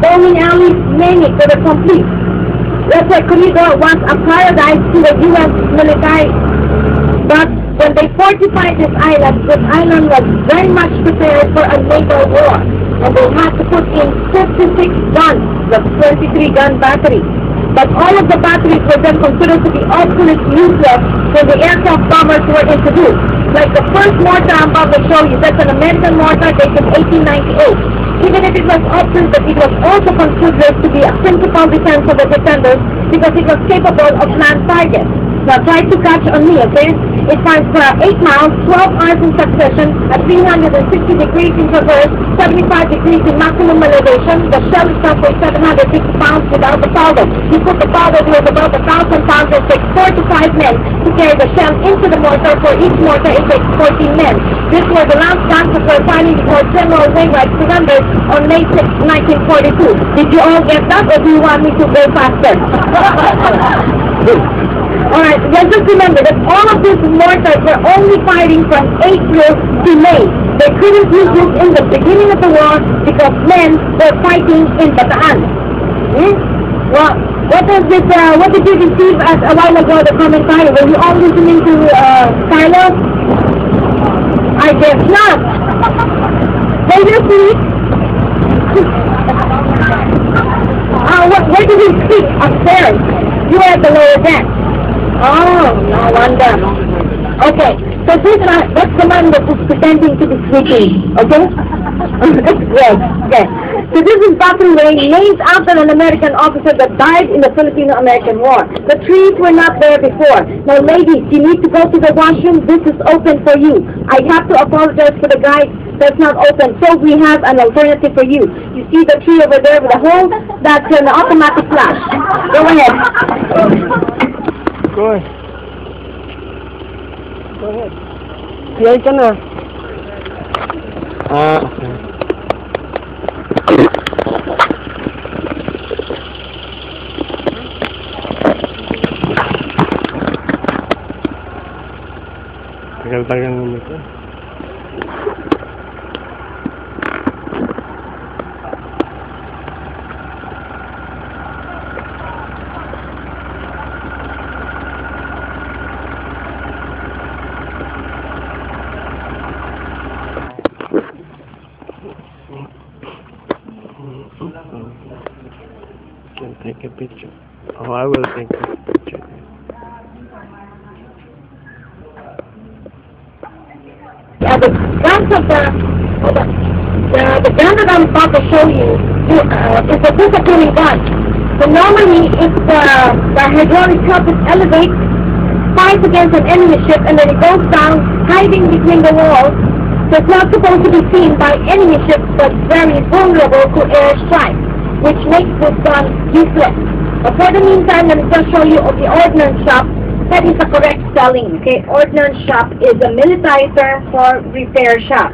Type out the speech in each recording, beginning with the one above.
bowling alleys, name it, they were complete. That's why Corridor was a paradise to the U.S. military. But when they fortified this island was very much prepared for a naval war. And they had to put in 56 guns, the 23-gun battery. But all of the batteries were then considered to be obsolete, useless when the aircraft bombers were introduced. Like the first mortar I'm about to show you, that's an American mortar dated 1898. Even if it was obsolete, but it was also considered to be a principal defense of the defenders because it was capable of land targets. Now try to catch on me, okay? It fires for 8 miles, 12 hours in succession, at 360 degrees in traverse, 75 degrees in maximum elevation. The shell itself weighs 750 pounds without the powder. You put the powder with about 1,000 pounds. It takes 4 to 5 men to carry the shell into the mortar. For each mortar, it takes 14 men. This was the last guns that were firing before General Wainwright surrendered on May 6, 1942. Did you all get that, or do you want me to go faster? Alright, let's just remember that all of these mortars were only firing from April to May. They couldn't use this in the beginning of the war because men were fighting in Bataan. Well, what did you receive a while ago, the commentary? Were you all listening to Carlos? I guess not. Were you asleep? Where did you speak? Upstairs. You were at the lower deck. Oh, no wonder. Okay, so that's the man that is pretending to be sleeping, okay? Yes, okay. So this is Battle Lane, named after an American officer that died in the Filipino-American War. The trees were not there before. Now ladies, you need to go to the washroom. This is open for you. I have to apologize for the guy that's not open. So we have an alternative for you. You see the tree over there with a hole? That's an automatic flash. Go ahead. Go ahead. Go ahead. Piyay ka na. Okay. Tagal-tagal naman ito. Can take a picture. Oh, I will take a picture. Yeah, the guns of the gun that I'm about to show you is a disappearing gun. So normally, if the hydraulic help is elevated, fights against an enemy ship, and then it goes down, hiding between the walls. So it's not supposed to be seen by enemy ships, but very vulnerable to air strikes, which makes this gun useless. But for the meantime, let me just show you of the ordnance shop. That is the correct spelling, okay? Ordnance shop is a military term for repair shop.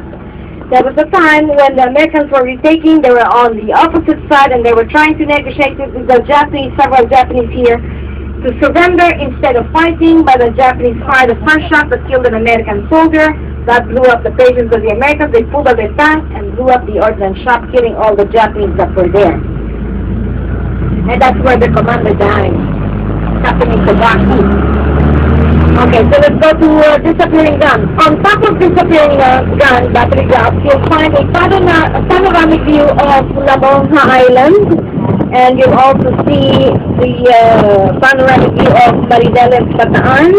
There was a time when the Americans were retaking, they were on the opposite side, and they were trying to negotiate with the Japanese, several Japanese here, to surrender instead of fighting, but the Japanese fired the first shot that killed an American soldier. That blew up the patience of the Americans. They pulled out their tank and blew up the ordnance shop, killing all the Japanese that were there. And that's where the commander died, Captain Ikebaki. Okay, so let's go to disappearing gun. On top of disappearing gun, battery job, you'll find a panoramic view of Lamonja Island, and you'll also see the panoramic view of Maridel and Bataan.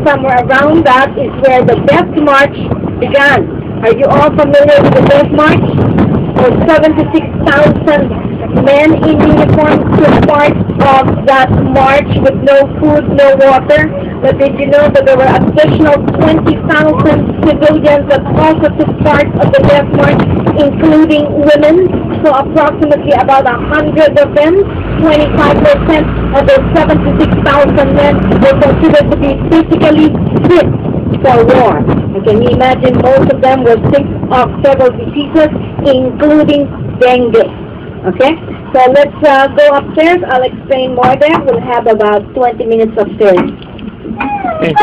Somewhere around that is where the Death March began. Are you all familiar with the Death March? Where 76,000 men in uniform took part of that march with no food, no water. But did you know that there were additional 20,000 civilians that also took part of the Death March, including women? So approximately about 100 of them, 25% of those 76,000 men were considered to be physically fit for war. And can you imagine most of them were sick of several diseases, including dengue. Okay? So let's go upstairs. I'll explain more there. We'll have about 20 minutes upstairs. Okay.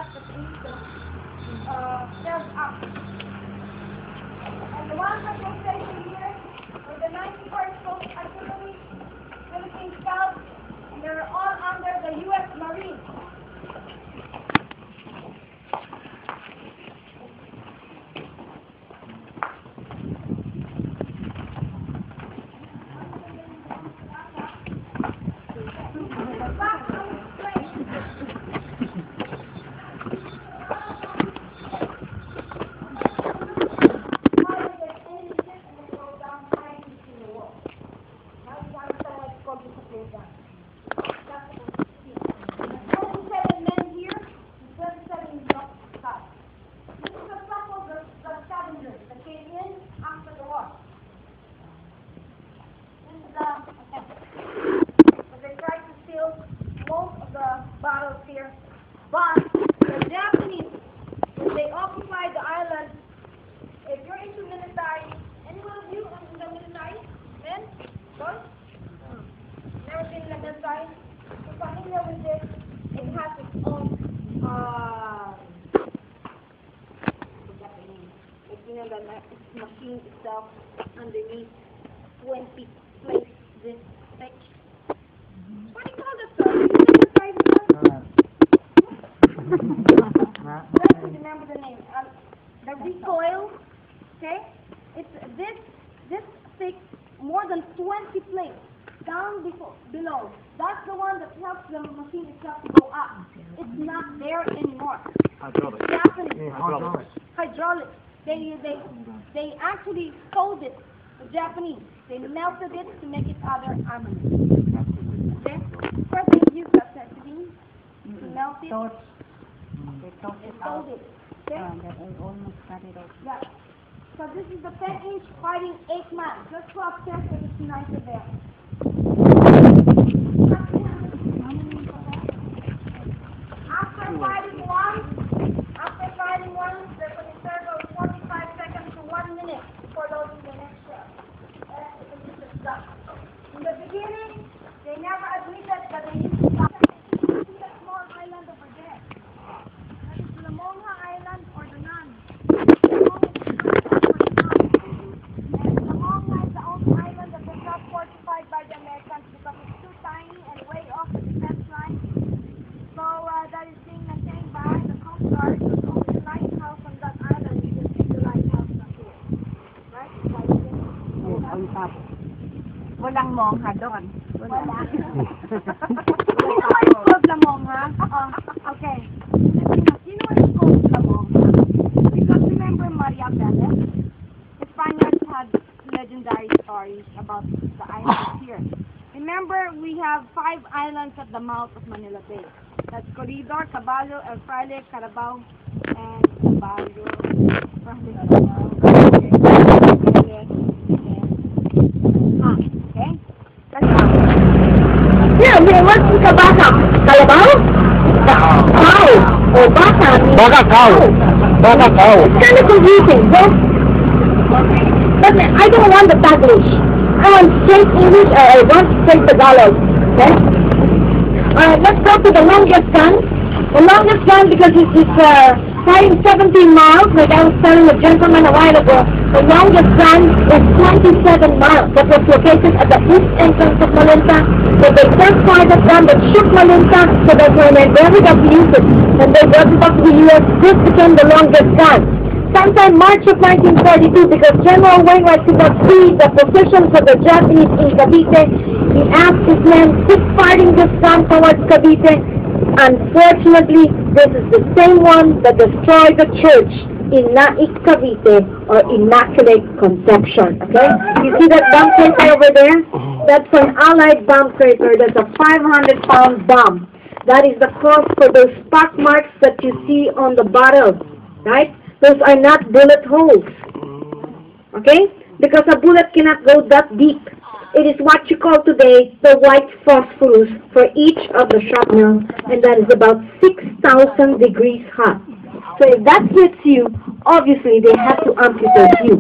gas that needs the cells up. And the ones that they stationed here were the 91st Coast Artillery, Philippine Scouts, and they were all under the U.S. Marines. Bottles here, but the Japanese, when they occupied the island, if you're into military, any one of you in the military, men, boys, never been in the military, you're familiar with this, it has its own, like, you know, the machine itself underneath 20 plates this thick. What do you call this, sir? Let's remember the name. The recoil, okay? It's this thick, more than 20 plates down below. That's the one that helps the machine itself to go up. It's not there anymore. Hydraulic. Japanese. Hydraulic. They actually sold it. The Japanese. They melted it to make it other armaments. Okay? First they used acetylene to melt it. They sold it. Okay? They almost cut it off. Yeah. So this is the 10-inch fighting 8-man. Just to upset that it's nicer there. After fighting one, there's an interval of 45 seconds to 1 minute before loading the next shell. That's the condition stuff. In the beginning, they never admitted that they used to stop. See that small island over there? That is the Monga Island or the Nan. Fortified by the Americans because it's too tiny and way off the defense line. So that is being maintained by the Coast Guard. There's only the lighthouse on that island. You can see the lighthouse up here. Right? On top. Walang mongha doon. Wala. You know what is called La Monga? Okay. You know what is called La Monga? Because remember Maria Velez? The Spaniards had legendary stories about the islands here. Remember, we have 5 islands at the mouth of Manila Bay. That's Corridor, Caballo, El Fraile, Carabao, and Caballo. Okay? Yeah, what's in Kabata? Carabao? Cow. Or bata. Baka cow. Baka cow. It's kind of confusing, huh? But I don't want the Taglish. I want straight English or I want straight Tagalog. Okay? Alright, let's go to the longest gun. The longest gun because it's firing 17 miles, like I was telling a gentleman a while ago. The longest gun is 27 miles. That was located at the east entrance of Malinta. So they first fired that gun that shook Malinta, so that when they got to use it, and they brought it back to the U.S., this became the longest gun. Sometime March of 1942, because General Wainwright could not see the positions of the Japanese in Cavite, he asked his men, keep firing this gun towards Cavite. Unfortunately, this is the same one that destroyed the church in Naik Cavite, or Immaculate Conception. Okay? You see that bomb crater over there? That's an Allied bomb crater. That's a 500-pound bomb. That is the cause for those pock marks that you see on the bottle. Right? Those are not bullet holes. Okay? Because a bullet cannot go that deep. It is what you call today the white phosphorus for each of the shrapnel, and that is about 6,000 degrees hot. So if that hits you, obviously they have to amputate you.